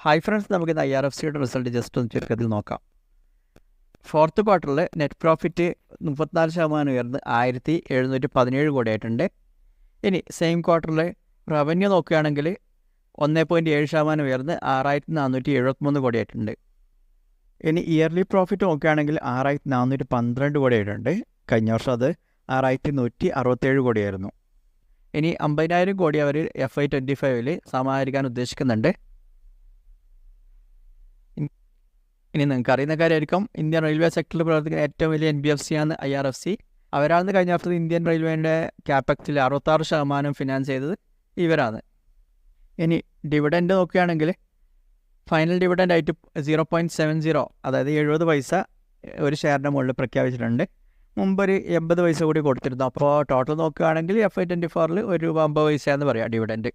Hi friends, നമുക്ക് ഇന്ന് IRFCയുടെ result just ഒന്ന് ചുരുക്കത്തിൽ നോക്കാം. ഫോർത്ത് ക്വാർട്ടറിൽ നെറ്റ് പ്രോഫിറ്റ് 34% ഉയർന്ന് 1717 കോടിയായിട്ടുണ്ട്. ഇനി സെയിം ക്വാർട്ടറിൽ റവന്യൂ നോക്കുകയാണെങ്കിൽ 1.7% ഉയർന്ന് 6473 കോടിയായിട്ടുണ്ട്. ഇനി ഇയർലി പ്രോഫിറ്റ് നോക്കുകയാണെങ്കിൽ 6412 കോടിയായിട്ടുണ്ട്. കഴിഞ്ഞ വർഷം അത് 6167 കോടിയായിരുന്നു. ഇനി 50,000 കോടി അവർ FY25 സമാഹരിക്കാൻ ഉദ്ദേശിക്കുന്നുണ്ട്. ഇനി നിങ്ങൾക്ക് അറിയുന്ന കാര്യമായിരിക്കും, ഇന്ത്യൻ റെയിൽവേ സെക്ടറിൽ പ്രവർത്തിക്കുന്ന ഏറ്റവും വലിയ NBFC ആണ് IRFC. അവരാണ് കഴിഞ്ഞ വർഷത്തിൽ ഇന്ത്യൻ റെയിൽവേൻ്റെ ക്യാപെക്സിൽ 66% ഫിനാൻസ് ചെയ്തത് ഇവരാണ്. ഇനി ഡിവിഡൻഡ് നോക്കുകയാണെങ്കിൽ ഫൈനൽ ഡിവിഡൻഡ് ആയിട്ട് 0.70, അതായത് 70 പൈസ ഒരു ഷെയറിൻ്റെ മുകളിൽ പ്രഖ്യാപിച്ചിട്ടുണ്ട്. മുമ്പൊരു 80 പൈസ കൂടി കൊടുത്തിരുന്നു. അപ്പോൾ ടോട്ടൽ നോക്കുകയാണെങ്കിൽ FY24 1 രൂപ 50 പൈസ എന്ന് പറയാം ഡിവിഡൻഡ്.